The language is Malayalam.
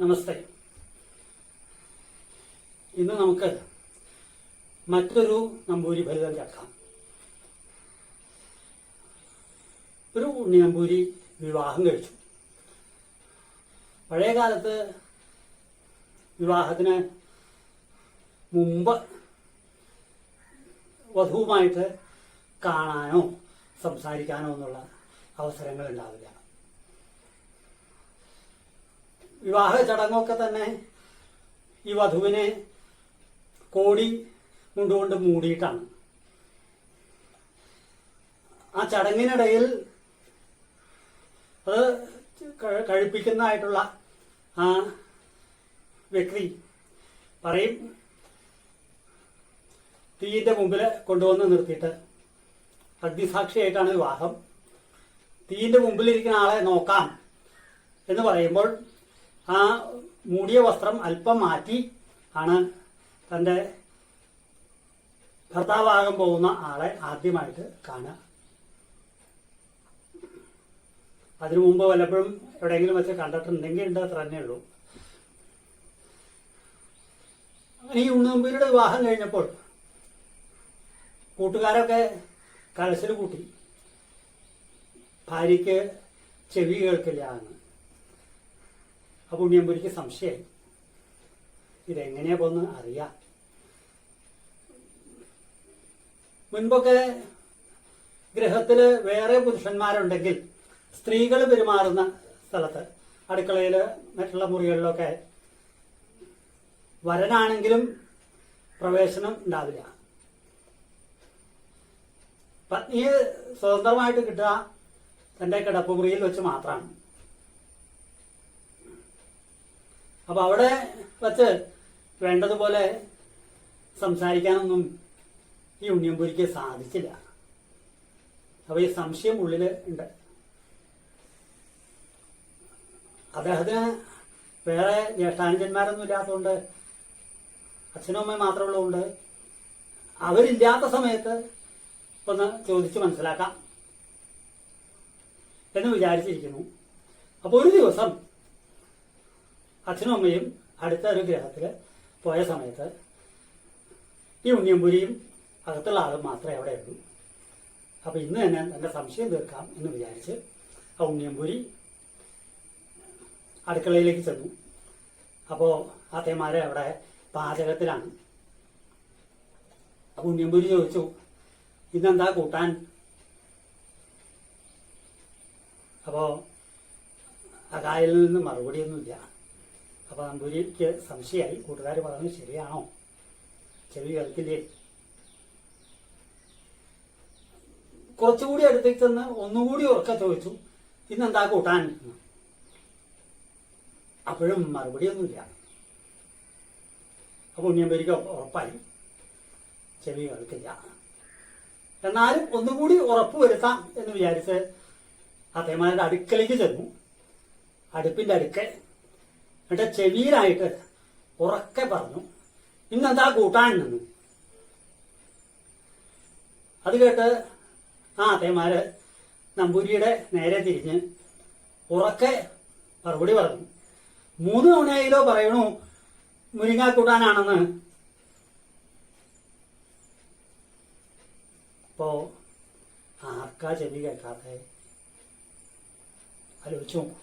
നമസ്തേ. ഇന്ന് നമുക്ക് മറ്റൊരു നമ്പൂരി ഫലിതം കേൾക്കാം. ഒരു ഉണ്ണി നമ്പൂരി വിവാഹം കഴിച്ചു. പഴയ കാലത്ത് വിവാഹത്തിന് മുമ്പ് വധുവുമായിട്ട് കാണാനോ സംസാരിക്കാനോ എന്നുള്ള അവസരങ്ങൾ ഉണ്ടാവില്ല. വിവാഹ ചടങ്ങൊക്കെ തന്നെ ഈ വധുവിനെ കോടി കൊണ്ടുകൊണ്ട് മൂടിയിട്ടാണ്. ആ ചടങ്ങിനിടയിൽ അത് കഴിപ്പിക്കുന്നതായിട്ടുള്ള ആ വ്യക്തി പറയും, തീയിന്റെ മുമ്പിൽ കൊണ്ടുവന്ന് നിർത്തിയിട്ട് അഗ്നിസാക്ഷിയായിട്ടാണ് വിവാഹം, തീയിന്റെ മുമ്പിലിരിക്കുന്ന ആളെ നോക്കാം എന്ന് പറയുമ്പോൾ ആ മൂടിയ വസ്ത്രം അല്പം മാറ്റി ആണ് തന്റെ ഭർത്താവാകാൻ പോകുന്ന ആളെ ആദ്യമായിട്ട് കാണുക. അതിനു മുമ്പ് വല്ലപ്പോഴും എവിടെയെങ്കിലും വെച്ച് കണ്ടിട്ടുണ്ടെങ്കിൽ ഉണ്ട്, അത്ര തന്നെ ഉള്ളൂ. ഈ ഉണ്ണുനമ്പൂരിയുടെ വിവാഹം കഴിഞ്ഞപ്പോൾ കൂട്ടുകാരൊക്കെ കലശൽ കൂട്ടി, ഭാര്യയ്ക്ക് ചെവി കേൾക്കില്ല എന്ന്. അപ്പൊ ഉണ്ണിയമ്പൂരിക്ക് സംശയമായി, ഇതെങ്ങനെയാ പോന്ന് അറിയാം. മുൻപൊക്കെ ഗൃഹത്തില് വേറെ പുരുഷന്മാരുണ്ടെങ്കിൽ സ്ത്രീകൾ പെരുമാറുന്ന സ്ഥലത്ത്, അടുക്കളയില് മറ്റുള്ള മുറികളിലൊക്കെ വരനാണെങ്കിലും പ്രവേശനം ഉണ്ടാവില്ല. പത്നിയെ സ്വതന്ത്രമായിട്ട് കിട്ടുക തന്റെ കിടപ്പുമുറിയിൽ വെച്ച് മാത്രമാണ്. അപ്പൊ അവിടെ വച്ച് വേണ്ടതുപോലെ സംസാരിക്കാനൊന്നും ഈ ഉണ്ണിയമ്പൂരിക്ക് സാധിച്ചില്ല. അപ്പൊ ഈ സംശയം ഉള്ളില് ഉണ്ട്. അദ്ദേഹത്തിന് വേറെ ജ്യേഷ്ഠാനുജന്മാരൊന്നും ഇല്ലാത്തതുകൊണ്ട്, അച്ഛനും അമ്മയും മാത്രമേ ഉള്ളതുകൊണ്ട് അവരില്ലാത്ത സമയത്ത് ഒന്ന് ചോദിച്ച് മനസ്സിലാക്കാം എന്ന് വിചാരിച്ചിരിക്കുന്നു. അപ്പൊ ഒരു ദിവസം അച്ഛനും അമ്മയും അടുത്ത ഒരു ഗ്രഹത്തിൽ പോയ സമയത്ത് ഈ ഉണ്ണിയമ്പൂരിയും അകത്തുള്ള ആളും മാത്രമേ അവിടെ ഉള്ളൂ. അപ്പൊ ഇന്ന് തന്നെ തന്റെ സംശയം തീർക്കാം എന്ന് വിചാരിച്ച് ആ ഉണ്ണിയമ്പൂരി അടുക്കളയിലേക്ക് ചെന്നു. അപ്പോ ആത്തേമാരെ അവിടെ പാചകത്തിലാണ്. അപ്പൊ ഉണ്ണിയമ്പൂരി ചോദിച്ചു, ഇന്നെന്താ കൂട്ടാൻ? അപ്പോ അകായിൽ നിന്ന് മറുപടിയൊന്നുമില്ല. അപ്പൊ നമ്പൂരിക്ക് സംശയമായി, കൂട്ടുകാർ പറഞ്ഞു ശരിയാണോ, ചെവി കേൾക്കില്ലേ? കുറച്ചുകൂടി അടുത്തേക്ക് ചെന്ന് ഒന്നുകൂടി ഉറക്കെ ചോദിച്ചു, ഇന്നെന്താ കൂട്ടാൻ? അപ്പോഴും മറുപടിയൊന്നുമില്ല. അപ്പൊ ഉണ്ണിയമ്പൂരിക്ക് ഉറപ്പായി ചെവി കേൾക്കില്ല. എന്നാലും ഒന്നുകൂടി ഉറപ്പ് വരുത്താം എന്ന് വിചാരിച്ച് അതേമാരുടെ അടുക്കളയ്ക്ക് ചെന്നു. അടുപ്പിന്റെ അടുക്കൽ എന്നിട്ട് ചെവിയിലായിട്ട് ഉറക്കെ പറഞ്ഞു, ഇന്നെന്താ കൂട്ടാൻ നിന്ന്. അത് കേട്ട് ആ അതേമാര് നമ്പൂരിയുടെ നേരെ തിരിഞ്ഞ് ഉറക്കെ മറുപടി പറഞ്ഞു, 3 തവണയായില്ലോ പറയണു മുരിങ്ങാ കൂട്ടാനാണെന്ന്. അപ്പോ ആർക്കാ ചെവി കേൾക്കാത്ത? ആലോചിച്ചു നോക്കൂ.